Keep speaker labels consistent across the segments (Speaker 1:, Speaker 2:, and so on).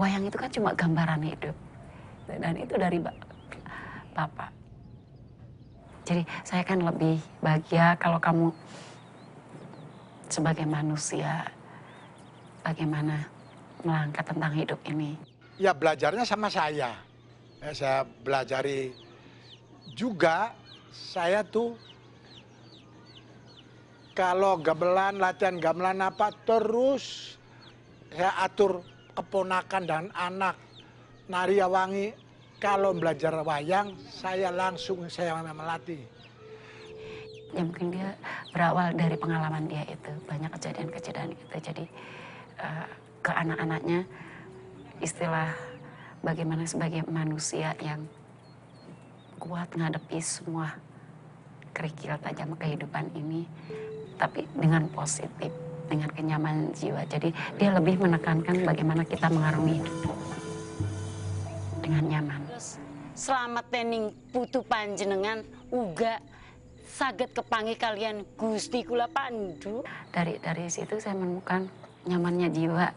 Speaker 1: wayang itu kan cuma gambaran hidup. Dan itu dari Bapak. Jadi saya kan lebih bahagia kalau kamu sebagai manusia, bagaimana melangkah tentang hidup ini.
Speaker 2: Ya belajarnya sama saya. Ya, saya belajari juga, saya tuh kalau gamelan, latihan gamelan apa, terus saya atur keponakan dan anak nari Yawangi. Kalau belajar wayang, saya langsung melatih.
Speaker 1: Ya mungkin dia berawal dari pengalaman dia itu, banyak kejadian-kejadian itu. Jadi ke anak-anaknya istilah bagaimana sebagai manusia yang kuat menghadapi semua kerikil tajam kehidupan ini, tapi dengan positif, dengan kenyamanan jiwa. Jadi dia lebih menekankan bagaimana kita mengarungi hidup dengan nyaman.
Speaker 3: Selamat tening putu panjenengan uga saged kepangi kalian Gusti kula Pandu.
Speaker 1: Dari situ saya menemukan nyamannya jiwa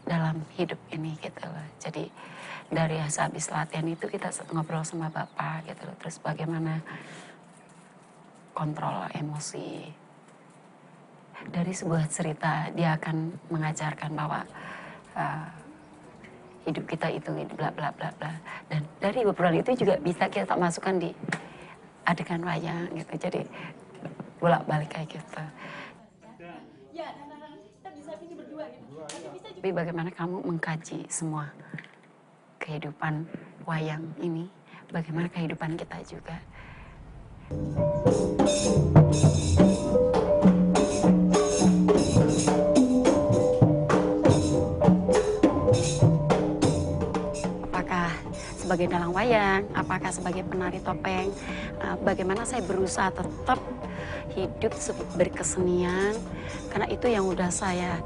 Speaker 1: dalam hidup ini gitu loh. Jadi dari habis latihan itu kita ngobrol sama Bapak gitu loh. Terus bagaimana kontrol emosi. Dari sebuah cerita dia akan mengajarkan bahwa hidup kita itu bla bla bla bla. Dan dari obrolan itu juga bisa kita masukkan di adegan wayang gitu. Jadi bolak-balik kayak gitu.
Speaker 4: Ya, kita bisa ini berdua gitu.
Speaker 1: Tapi bagaimana kamu mengkaji semua kehidupan wayang ini, bagaimana kehidupan kita juga. Apakah sebagai dalang wayang, apakah sebagai penari topeng, bagaimana saya berusaha tetap hidup berkesenian, karena itu yang udah saya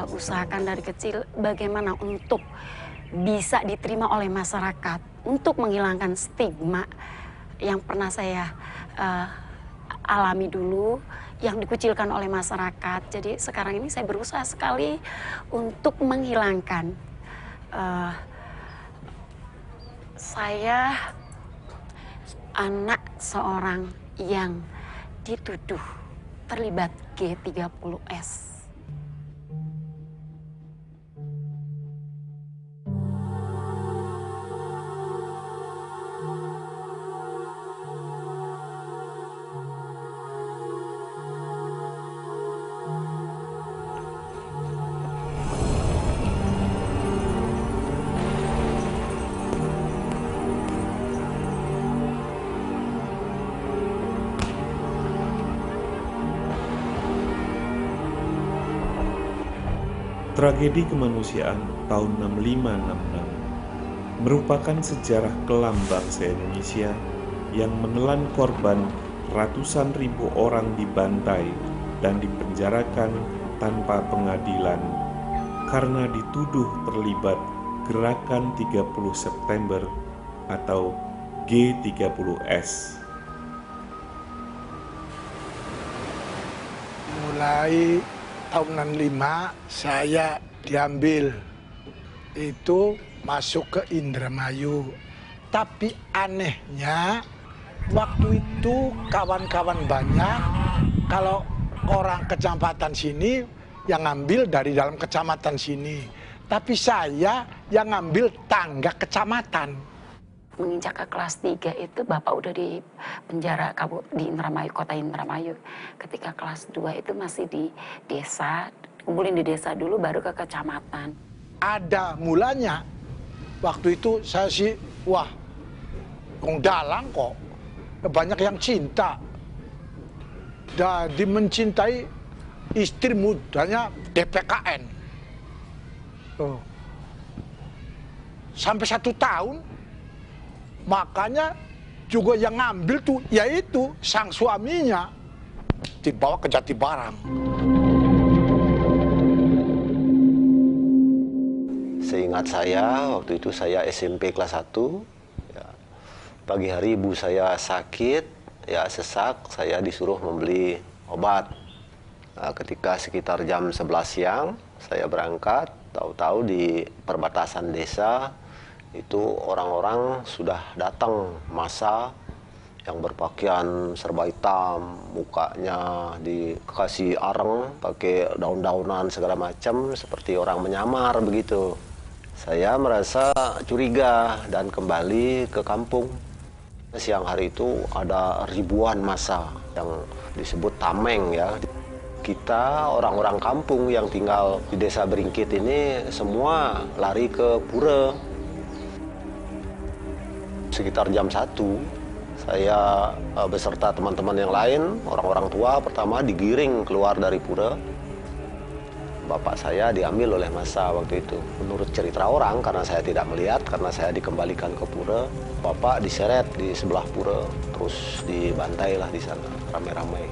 Speaker 1: usahakan dari kecil, bagaimana untuk bisa diterima oleh masyarakat, untuk menghilangkan stigma yang pernah saya alami dulu, yang dikucilkan oleh masyarakat. Jadi sekarang ini saya berusaha sekali untuk menghilangkan. Saya anak seorang yang dituduh terlibat G30S.
Speaker 5: Tragedi kemanusiaan tahun 6566 merupakan sejarah kelam bangsa Indonesia yang menelan korban ratusan ribu orang dibantai dan dipenjarakan tanpa pengadilan karena dituduh terlibat Gerakan 30 September atau G30S.
Speaker 2: Mulai tahun 65 saya diambil itu masuk ke Indramayu. Tapi anehnya waktu itu kawan-kawan banyak, kalau orang kecamatan sini yang ngambil dari dalam kecamatan sini. Tapi saya yang ngambil tangga kecamatan.
Speaker 1: Menginjak ke kelas 3 itu Bapak udah di penjara di Indramayu, kota Indramayu. Ketika kelas 2 itu masih di desa, kumpulin di desa dulu baru ke kecamatan.
Speaker 2: Ada mulanya, waktu itu saya sih, wah, wong dalang kok, banyak yang cinta. Jadi mencintai istri mudanya DPKN. Oh. Sampai 1 tahun. Makanya juga yang ngambil tuh yaitu sang suaminya dibawa ke Jatibarang.
Speaker 6: Seingat saya waktu itu saya SMP kelas 1 ya, pagi hari ibu saya sakit ya, sesak, saya disuruh membeli obat. Nah, ketika sekitar jam 11 siang saya berangkat Tahu-tahu di perbatasan desa itu orang-orang sudah datang, massa yang berpakaian serba hitam, mukanya dikasih areng, pakai daun-daunan segala macam, seperti orang menyamar begitu. Saya merasa curiga dan kembali ke kampung. Siang hari itu ada ribuan massa yang disebut tameng ya. Kita orang-orang kampung yang tinggal di desa Beringkit ini semua lari ke pura. Sekitar jam 1, saya beserta teman-teman yang lain, orang-orang tua pertama digiring keluar dari pura. Bapak saya diambil oleh massa waktu itu. Menurut cerita orang, karena saya tidak melihat, karena saya dikembalikan ke pura, Bapak diseret di sebelah pura, terus dibantailah di sana, ramai-ramai.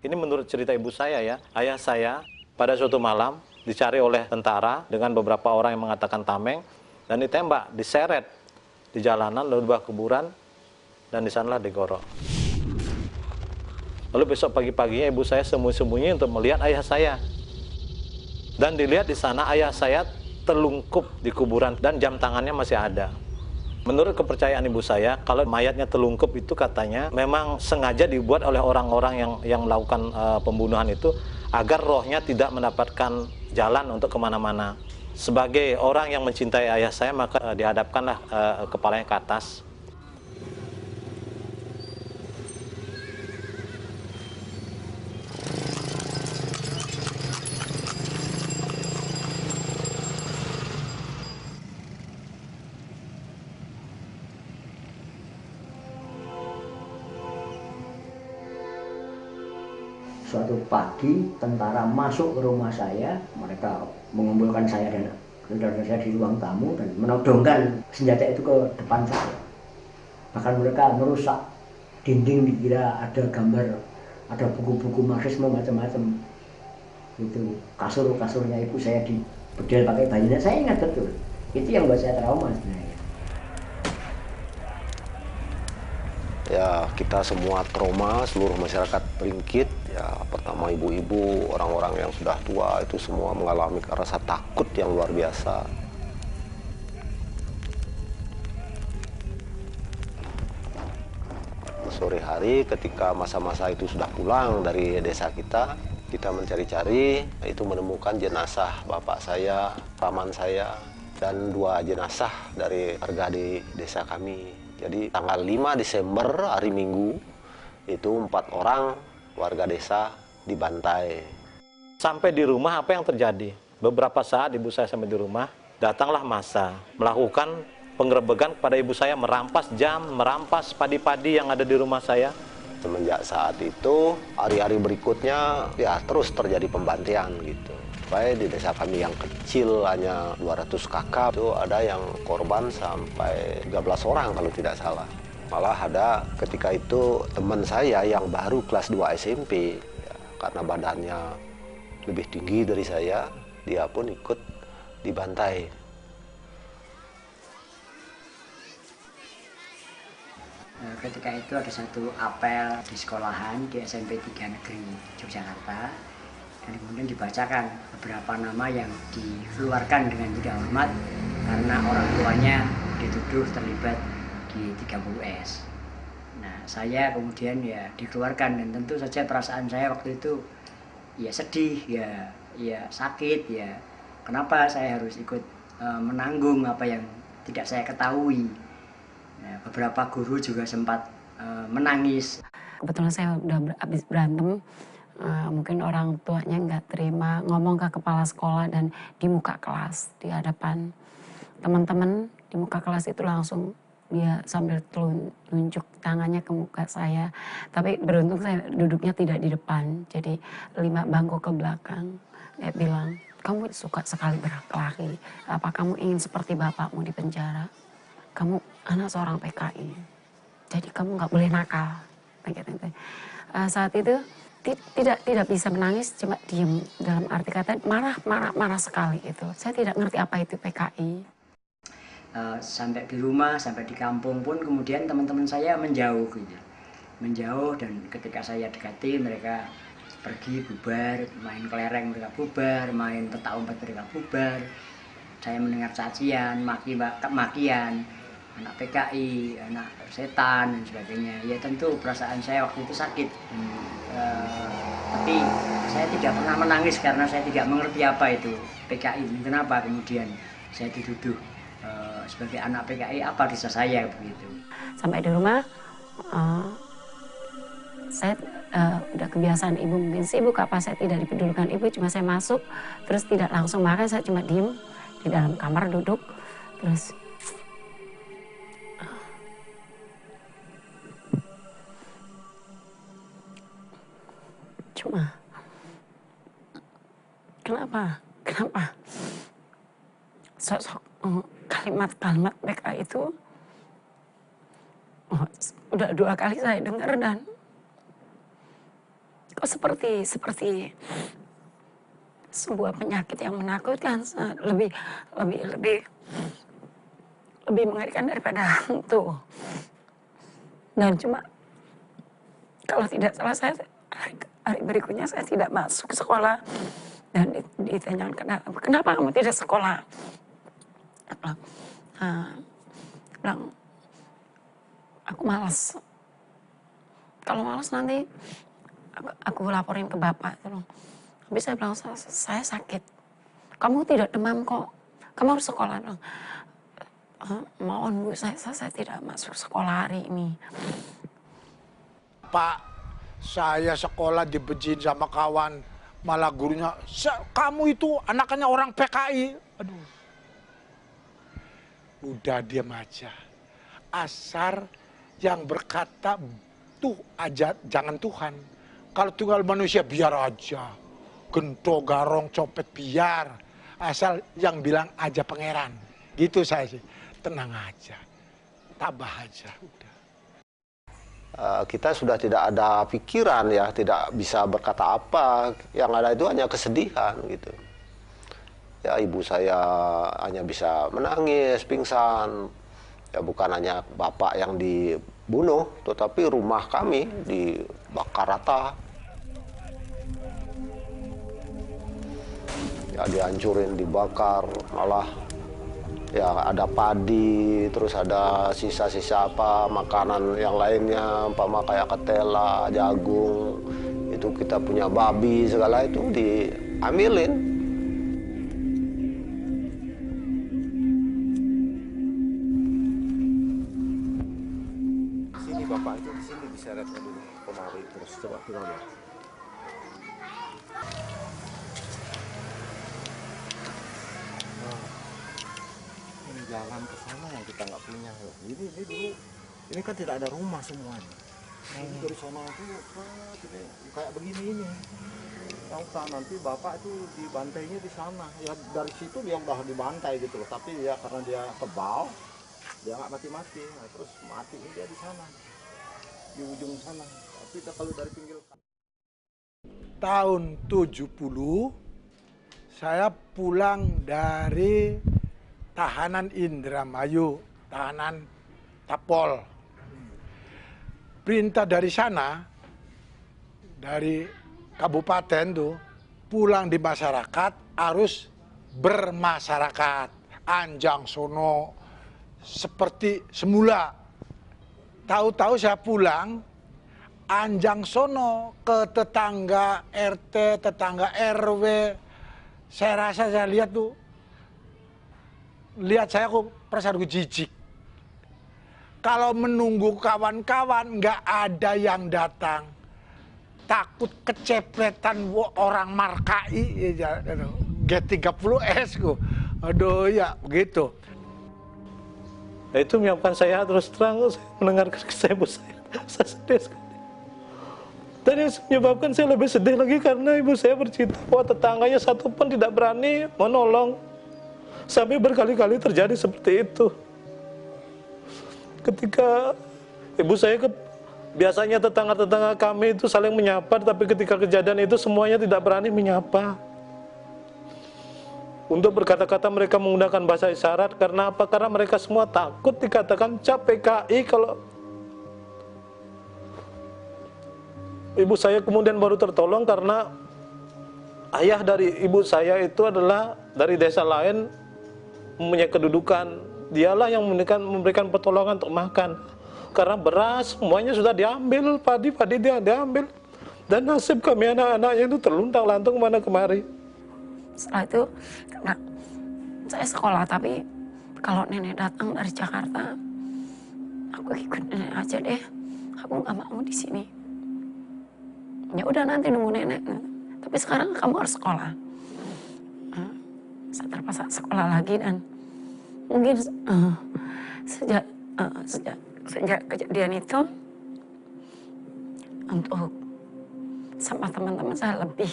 Speaker 7: Ini menurut cerita ibu saya ya, ayah saya pada suatu malam dicari oleh tentara dengan beberapa orang yang mengatakan tameng dan ditembak, diseret di jalanan lalu dibawa kuburan dan di sanalah digorok. Lalu besok pagi-paginya ibu saya sembunyi-sembunyi untuk melihat ayah saya. Dan dilihat di sana ayah saya terlungkup di kuburan dan jam tangannya masih ada. Menurut kepercayaan ibu saya, kalau mayatnya terlungkup itu katanya memang sengaja dibuat oleh orang-orang yang melakukan pembunuhan itu agar rohnya tidak mendapatkan jalan untuk kemana-mana. Sebagai orang yang mencintai ayah saya, maka dihadapkanlah kepalanya ke atas.
Speaker 8: Suatu pagi tentara masuk ke rumah saya, mereka mengumpulkan saya dan saudara saya di ruang tamu dan menodongkan senjata itu ke depan saya. Bahkan mereka merusak dinding, dikira ada gambar, ada buku-buku Marxisme macam-macam. Itu kasur-kasurnya ibu saya dibedel pakai bajunya, saya ingat betul. Itu yang buat saya trauma sebenarnya.
Speaker 6: Ya, kita semua trauma, seluruh masyarakat Beringkit. Ya, pertama ibu-ibu, orang-orang yang sudah tua itu semua mengalami rasa takut yang luar biasa. Sore hari ketika masa-masa itu sudah pulang dari desa kita mencari-cari, itu menemukan jenazah bapak saya, paman saya, dan 2 jenazah dari warga di desa kami. Jadi tanggal 5 Desember, hari Minggu, itu 4 orang warga desa dibantai.
Speaker 7: Sampai di rumah apa yang terjadi? Beberapa saat ibu saya sampai di rumah, datanglah massa melakukan penggerebekan kepada ibu saya, merampas jam, merampas padi-padi yang ada di rumah saya.
Speaker 6: Semenjak saat itu, hari-hari berikutnya ya terus terjadi pembantaian gitu. Sampai di desa kami yang kecil hanya 200 kakak, itu ada yang korban sampai 13 orang kalau tidak salah. Malah ada ketika itu teman saya yang baru kelas 2 SMP, ya, karena badannya lebih tinggi dari saya, dia pun ikut dibantai.
Speaker 8: Ketika itu ada satu apel di sekolahan di SMP 3 Negeri Yogyakarta, dan kemudian dibacakan beberapa nama yang dikeluarkan dengan tidak hormat karena orang tuanya dituduh terlibat di 30S. Nah, saya kemudian ya dikeluarkan, dan tentu saja perasaan saya waktu itu ya sedih, ya sakit, ya kenapa saya harus ikut menanggung apa yang tidak saya ketahui. Nah, beberapa guru juga sempat menangis.
Speaker 1: Kebetulan saya udah habis berantem, mungkin orang tuanya nggak terima, ngomong ke kepala sekolah dan di muka kelas, di hadapan teman-teman, di muka kelas itu langsung dia sambil tunjuk tangannya ke muka saya. Tapi beruntung saya duduknya tidak di depan, jadi 5 bangku ke belakang. Dia bilang, kamu suka sekali berkelahi, apa kamu ingin seperti bapakmu di penjara? Kamu anak seorang PKI, jadi kamu nggak boleh nakal. Saat itu tidak bisa menangis, cuma diem, dalam arti kata marah sekali itu. Saya tidak ngerti apa itu PKI.
Speaker 8: Sampai di rumah, sampai di kampung pun kemudian teman-teman saya menjauh gitu. Menjauh, dan ketika saya dekati mereka pergi bubar, main kelereng mereka bubar, main petak umpet mereka bubar. Saya mendengar cacian, makian, anak PKI, anak setan dan sebagainya. Ya tentu perasaan saya waktu itu sakit. Tapi saya tidak pernah menangis karena saya tidak mengerti apa itu PKI. Kenapa kemudian saya dituduh sebagai anak PKI, apa dosa saya begitu.
Speaker 1: Sampai di rumah, saya udah kebiasaan ibu mungkin sibuk apa, saya tidak dipedulikan ibu, cuma saya masuk, terus tidak langsung makan, saya cuma diem di dalam kamar duduk, terus cuma kenapa sosok kalimat-kalimat mereka itu udah 2 kali saya dengar, dan kok seperti sebuah penyakit yang menakutkan, lebih mengerikan daripada hantu. Dan cuma kalau tidak salah saya hari berikutnya saya tidak masuk sekolah, dan ditanyakan kenapa kamu tidak sekolah. Bilang aku malas. Kalau malas nanti aku laporin ke bapak. Tapi saya bilang saya sakit. Kamu tidak demam kok. Kamu harus sekolah. Bilang, mohon Bu, saya tidak masuk sekolah hari ini.
Speaker 2: Pak, saya sekolah dibejiin sama kawan, malah gurunya, kamu itu anaknya orang PKI. Aduh. Udah diam aja. Asar yang berkata tuh aja, jangan Tuhan. Kalau tunggal manusia biar aja. Gento, garong, copet biar. Asal yang bilang aja pangeran. Gitu saya sih. Tenang aja. Tabah aja. Udah.
Speaker 6: Kita sudah tidak ada pikiran ya, tidak bisa berkata apa. Yang ada itu hanya kesedihan gitu. Ya ibu saya hanya bisa menangis, pingsan. Ya bukan hanya bapak yang dibunuh, tetapi rumah kami dibakar rata. Ya dihancurin, dibakar, malah ya ada padi, terus ada sisa-sisa apa makanan yang lainnya, umpama kayak ketela, jagung, itu kita punya babi segala itu diambilin.
Speaker 5: Sini bapak itu di sini diseretnya dulu kemari, terus coba kita lihat. Jalan ke sana yang kita nggak punya. Ini dulu, ini kan tidak ada rumah semuanya. Ini dari sana itu kayak begini ini. Yang nanti bapak itu dibantainya di sana. Ya dari situ dia udah dibantai gitu loh. Tapi ya karena dia kebal, dia nggak mati-mati. Nah, terus mati dia di sana, di ujung sana. Tapi kalau dari pinggir
Speaker 2: tahun 70 saya pulang dari tahanan Indramayu, tahanan Tapol. Perintah dari sana, dari kabupaten tuh, pulang di masyarakat harus bermasyarakat. Anjang sono seperti semula. Tahu-tahu saya pulang, Anjang sono ke tetangga RT, tetangga RW. Saya rasa saya lihat tuh, lihat saya kok perasaanku jijik. Kalau menunggu kawan-kawan nggak ada yang datang, takut kecepretan orang markai ya, G30S ku. Aduh ya begitu.
Speaker 7: Nah, itu menyebabkan saya terus terang saya mendengarkan kisah ibu saya sedih sekali. Dan yang menyebabkan saya lebih sedih lagi karena ibu saya bercerita bahwa tetangganya satu pun tidak berani menolong. Sampai berkali-kali terjadi seperti itu. Ketika ibu saya biasanya tetangga-tetangga kami itu saling menyapa, tapi ketika kejadian itu semuanya tidak berani menyapa. Untuk berkata-kata mereka menggunakan bahasa isyarat. Karena apa? Karena mereka semua takut dikatakan cap PKI. Kalau ibu saya kemudian baru tertolong karena ayah dari ibu saya itu adalah dari desa lain, mempunyai kedudukan. Dialah yang memberikan pertolongan untuk makan. Karena beras semuanya sudah diambil, padi dia diambil. Dan nasib kami anak-anaknya itu terluntang-lantung mana kemari.
Speaker 1: Setelah itu, karena saya sekolah, tapi kalau nenek datang dari Jakarta, aku ikut nenek aja deh. Aku nggak mau di sini. Ya udah nanti nunggu nenek. Tapi sekarang kamu harus sekolah. Saya terpaksa sekolah lagi dan mungkin sejak kejadian itu, untuk sama teman-teman saya lebih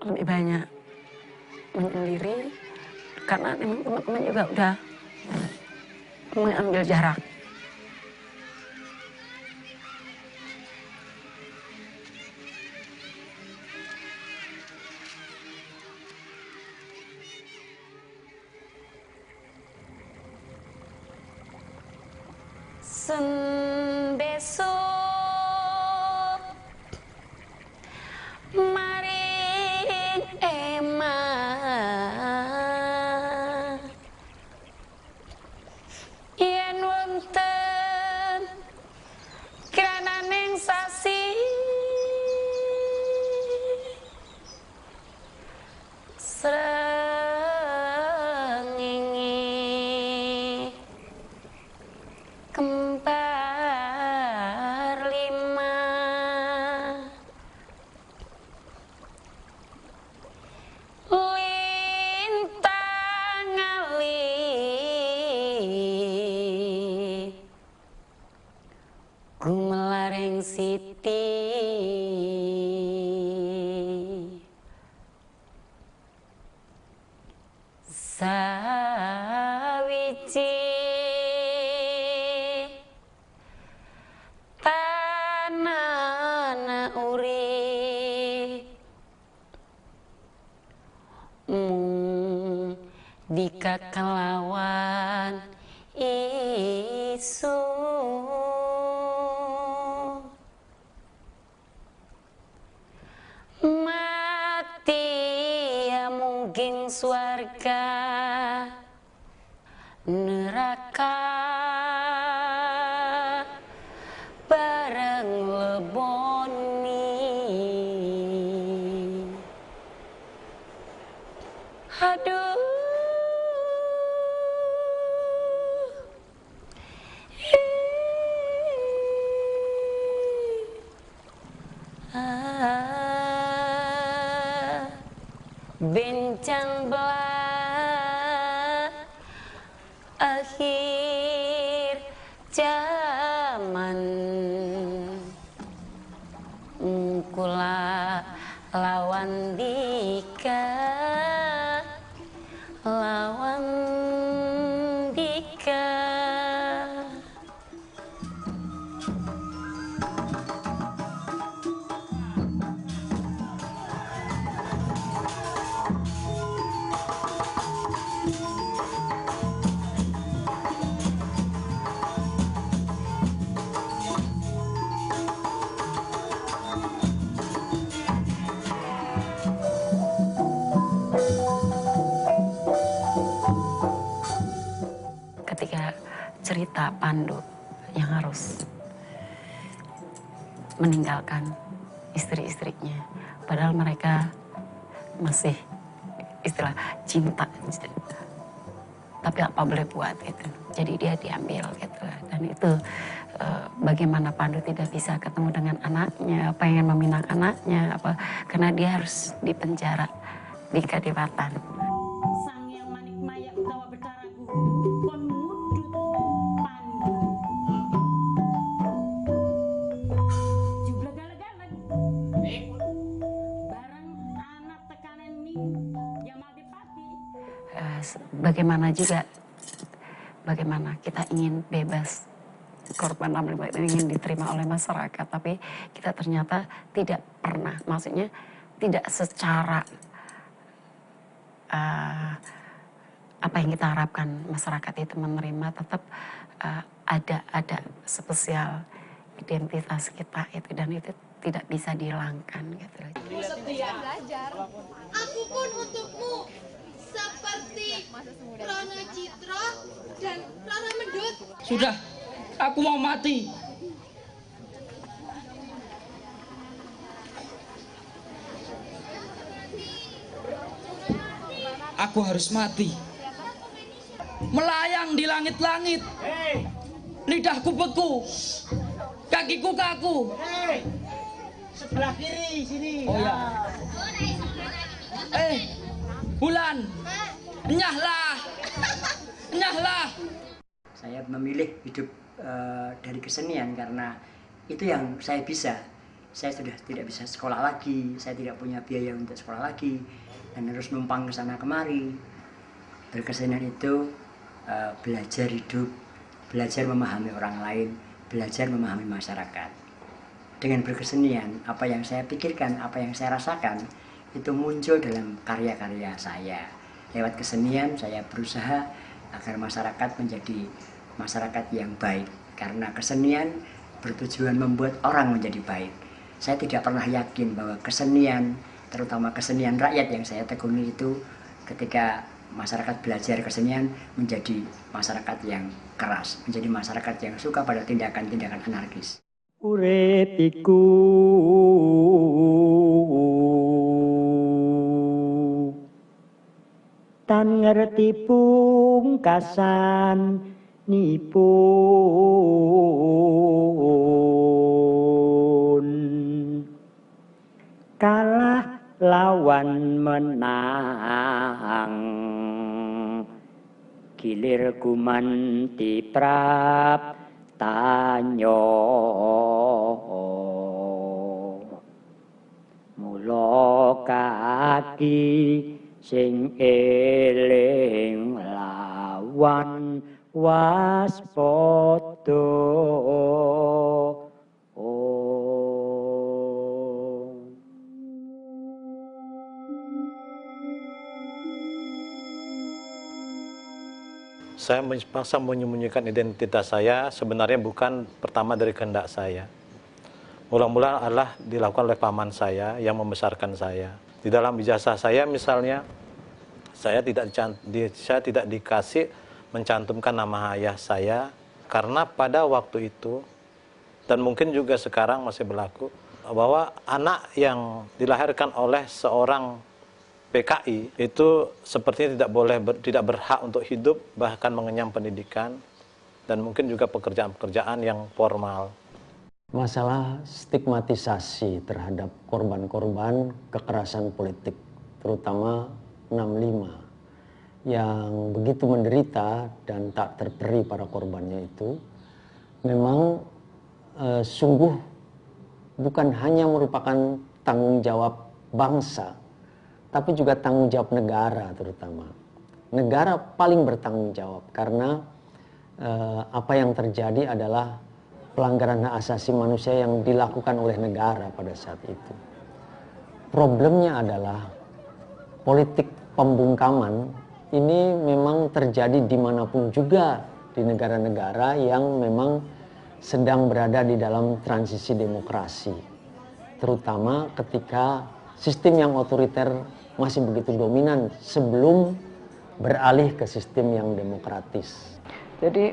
Speaker 1: banyak menyendiri karena memang teman-teman juga udah mengambil jarak.
Speaker 3: Sen besok maring emah yen wonten krananing sasi srengenge kembar lima lintang ngalih gumelareng siti sawiji tanana urip mung dikakelawan isu mati ya mungkin swarga neraka bareng leboni. Aduh. Bencang belah akhir zaman kula lawan dika
Speaker 1: Pak Pandu yang harus meninggalkan istri-istrinya, padahal mereka masih istilah cinta, tapi apa boleh buat itu. Jadi dia diambil gitu, dan itu bagaimana Pandu tidak bisa ketemu dengan anaknya, pengen meminang anaknya, apa karena dia harus dipenjara di Kadipaten.
Speaker 4: Sang yang manik maya utawa betaraku kon mudut Pandu. Jubleg-galeg bareng anak tekanan ning Jamalipati.
Speaker 1: Bagaimana juga, bagaimana kita ingin bebas, korban 65 ingin diterima oleh masyarakat, tapi kita ternyata tidak pernah, maksudnya tidak secara apa yang kita harapkan masyarakat itu menerima, tetap ada spesial identitas kita itu, dan itu tidak bisa dihilangkan gitu.
Speaker 9: Belajar. Aku pun untukmu seperti Rana Citra dan Rana Mendut.
Speaker 10: Sudah, aku mau mati. Aku harus mati. Melayang di langit-langit. Lidahku beku. Kakiku kaku.
Speaker 11: Sebelah kiri sini.
Speaker 10: Oh ya. Bulan. Nyahlah. Nyahlah.
Speaker 8: Saya memilih hidup dari kesenian karena itu yang saya bisa. Saya sudah tidak bisa sekolah lagi, saya tidak punya biaya untuk sekolah lagi, dan harus numpang ke sana kemari. Berkesenian itu belajar hidup, belajar memahami orang lain, belajar memahami masyarakat. Dengan berkesenian, apa yang saya pikirkan, apa yang saya rasakan, itu muncul dalam karya-karya saya. Lewat kesenian, saya berusaha agar masyarakat menjadi masyarakat yang baik. Karena kesenian bertujuan membuat orang menjadi baik. Saya tidak pernah yakin bahwa kesenian, terutama kesenian rakyat yang saya tekuni itu, ketika masyarakat belajar kesenian menjadi masyarakat yang keras, menjadi masyarakat yang suka pada tindakan-tindakan anarkis.
Speaker 12: Urip iku tan ngerti pungkasan nipun kalah lawan menang gilir gumanti prap tanyo mula kaki sing eling lawan waspada.
Speaker 7: Saya memaksa menyembunyikan identitas saya sebenarnya bukan pertama dari kehendak saya. Mula-mula adalah dilakukan oleh paman saya yang membesarkan saya. Di dalam ijazah saya misalnya, saya tidak dikasih mencantumkan nama ayah saya, karena pada waktu itu, dan mungkin juga sekarang masih berlaku, bahwa anak yang dilahirkan oleh seorang PKI itu sepertinya tidak berhak untuk hidup, bahkan mengenyam pendidikan, dan mungkin juga pekerjaan-pekerjaan yang formal.
Speaker 13: Masalah stigmatisasi terhadap korban-korban kekerasan politik, terutama 65, yang begitu menderita dan tak terperi para korbannya itu, memang sungguh bukan hanya merupakan tanggung jawab bangsa, tapi juga tanggung jawab negara terutama. Negara paling bertanggung jawab karena apa yang terjadi adalah pelanggaran hak asasi manusia yang dilakukan oleh negara pada saat itu. Problemnya adalah politik pembungkaman ini memang terjadi dimanapun juga di negara-negara yang memang sedang berada di dalam transisi demokrasi. Terutama ketika sistem yang otoriter masih begitu dominan sebelum beralih ke sistem yang demokratis.
Speaker 14: Jadi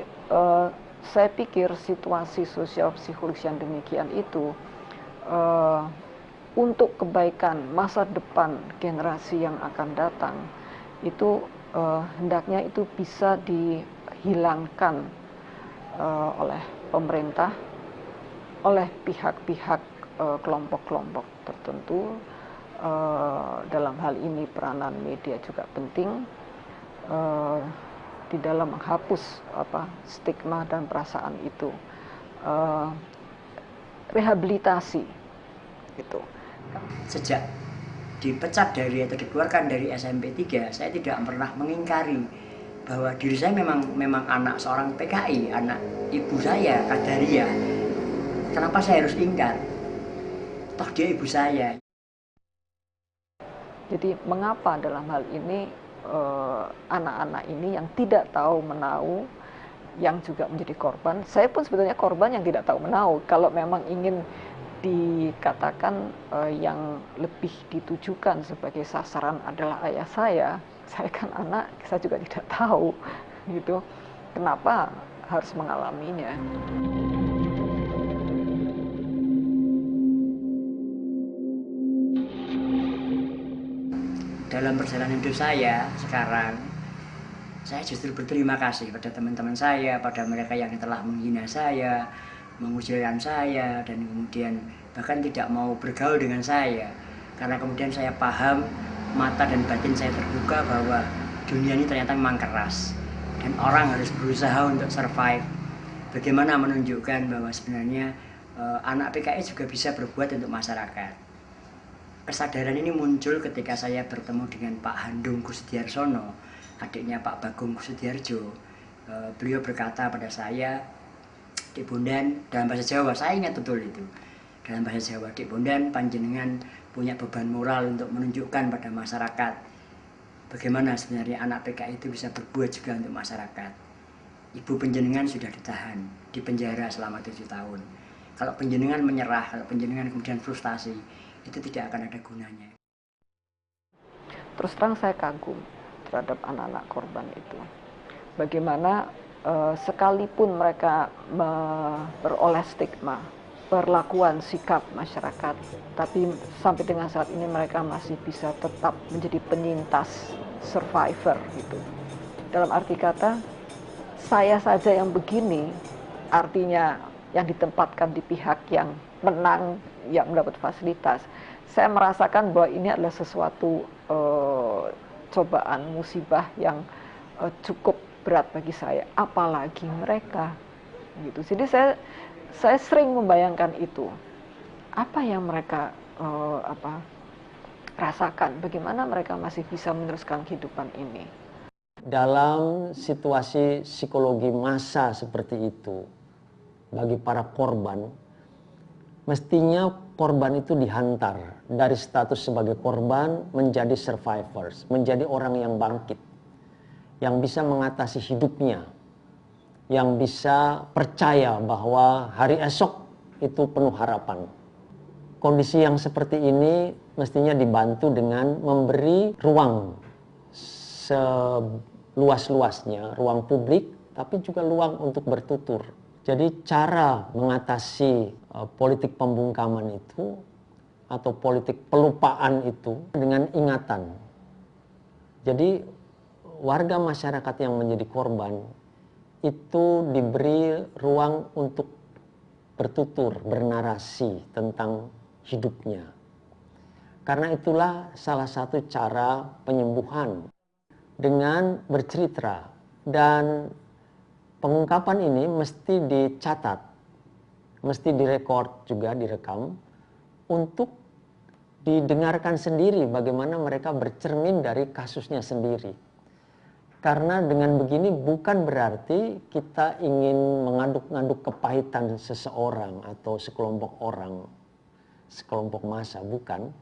Speaker 14: saya pikir situasi sosial psikologis yang demikian itu untuk kebaikan masa depan generasi yang akan datang itu hendaknya itu bisa dihilangkan oleh pemerintah, oleh pihak-pihak kelompok-kelompok tertentu. Dalam hal ini peranan media juga penting di dalam menghapus stigma dan perasaan itu. Rehabilitasi gitu.
Speaker 8: Sejak dipecat dari atau dikeluarkan dari SMP 3, saya tidak pernah mengingkari bahwa diri saya memang anak seorang PKI, anak ibu saya Kadaria. Kenapa saya harus ingkar? Toh dia ibu saya.
Speaker 14: Jadi mengapa dalam hal ini anak-anak ini yang tidak tahu menau, yang juga menjadi korban? Saya pun sebetulnya korban yang tidak tahu menau. Kalau memang ingin dikatakan yang lebih ditujukan sebagai sasaran adalah ayah saya kan anak, saya juga tidak tahu gitu kenapa harus mengalaminya.
Speaker 8: Dalam perjalanan hidup saya sekarang, saya justru berterima kasih pada teman-teman saya, pada mereka yang telah menghina saya, mengucilkan saya, dan kemudian bahkan tidak mau bergaul dengan saya. Karena kemudian saya paham, mata dan batin saya terbuka bahwa dunia ini ternyata memang keras. Dan orang harus berusaha untuk survive. Bagaimana menunjukkan bahwa sebenarnya anak PKI juga bisa berbuat untuk masyarakat. Kesadaran ini muncul ketika saya bertemu dengan Pak Handung Kusudiyarsono, adiknya Pak Bagong Kusudiyarjo. Beliau berkata pada saya, Dik Bondan, dalam bahasa Jawa, saya ingat betul itu. Dalam bahasa Jawa, Dik Bondan, panjenengan punya beban moral untuk menunjukkan pada masyarakat bagaimana sebenarnya anak PKI itu bisa berbuat juga untuk masyarakat. Ibu panjenengan sudah ditahan, di penjara selama 7 tahun. Kalau panjenengan menyerah, kalau panjenengan kemudian frustasi, itu tidak akan ada gunanya.
Speaker 14: Terus terang saya kagum terhadap anak-anak korban itu. Bagaimana sekalipun mereka beroleh stigma, perlakuan sikap masyarakat, tapi sampai dengan saat ini mereka masih bisa tetap menjadi penyintas, survivor gitu. Dalam arti kata, saya saja yang begini, artinya yang ditempatkan di pihak yang menang, yang mendapat fasilitas. Saya merasakan bahwa ini adalah sesuatu cobaan, musibah yang cukup berat bagi saya, apalagi mereka gitu. Jadi saya sering membayangkan itu, apa yang mereka rasakan, bagaimana mereka masih bisa meneruskan kehidupan ini.
Speaker 13: Dalam situasi psikologi massa seperti itu, bagi para korban, mestinya korban itu dihantar dari status sebagai korban menjadi survivors, menjadi orang yang bangkit, yang bisa mengatasi hidupnya, yang bisa percaya bahwa hari esok itu penuh harapan. Kondisi yang seperti ini mestinya dibantu dengan memberi ruang seluas-luasnya, ruang publik, tapi juga ruang untuk bertutur. Jadi cara mengatasi politik pembungkaman itu atau politik pelupaan itu dengan ingatan. Jadi warga masyarakat yang menjadi korban itu diberi ruang untuk bertutur, bernarasi tentang hidupnya. Karena itulah salah satu cara penyembuhan dengan bercerita, dan pengungkapan ini mesti dicatat, mesti direkord juga, direkam untuk didengarkan sendiri bagaimana mereka bercermin dari kasusnya sendiri. Karena dengan begini bukan berarti kita ingin mengaduk-ngaduk kepahitan seseorang atau sekelompok orang, sekelompok massa, bukan.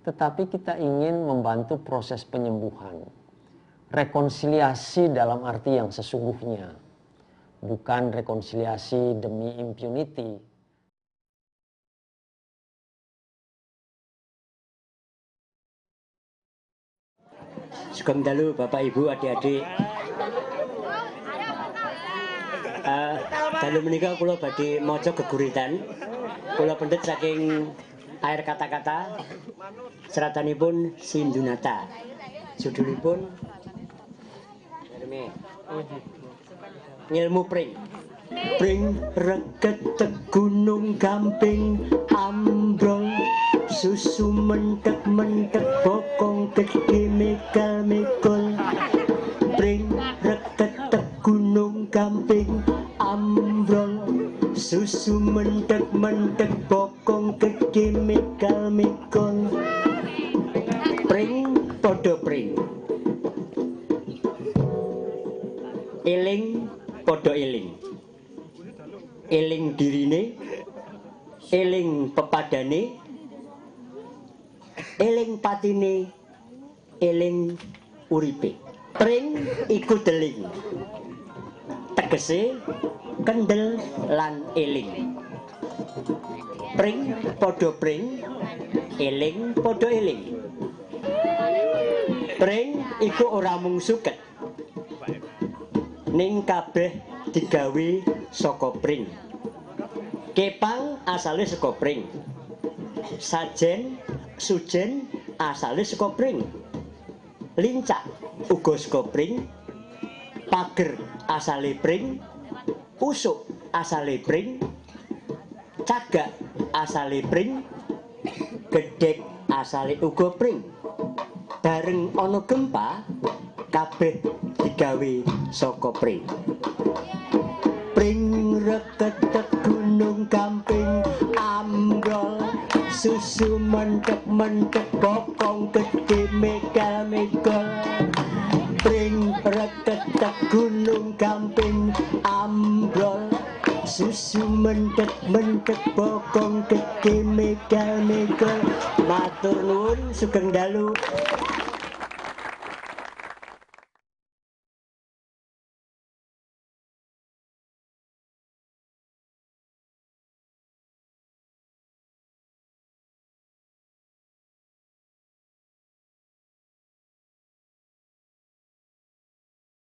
Speaker 13: Tetapi kita ingin membantu proses penyembuhan. Rekonsiliasi dalam arti yang sesungguhnya. Bukan rekonsiliasi demi impunity.
Speaker 12: Sugeng dalu Bapak Ibu adik-adik. Dalu menika kula badhe maca geguritan. Kula pendet saking air kata-kata seratanipun Sindunata. Judulipun Ngilmu Pring. Pring reket gunung gamping ambrol, susu mentek-mentek bokong gede mikal-mikul. Pring reket gunung gamping ambrol, susu mentek-mentek bokong gede mikal-mikul. Pring podo pring, eling podo eling. Eling dirine, eling pepadane, eling patine, eling uripe. Pring iku deling, tegese kendel lan eling. Pring podo pring, eling podo eling. Pring iku ora mung suket, ning kabeh digawe saka pring. Kepang asale saka pring. Sajen, sujen asale saka pring. Lincak uga saka pring. Pager asale pring. Usuk asale pring. Cagak asale pring. Gedhek asale uga pring. Bareng ana gempa kabeh digawe saka pring. Pring reket gunung gamping ambrol, susu mentek-mentek bokong gede mikal-mikul. Pring reket gunung gamping ambrol, susu mentek-mentek bokong gede mikal-mikul. Matur nuwun, sugeng dalu.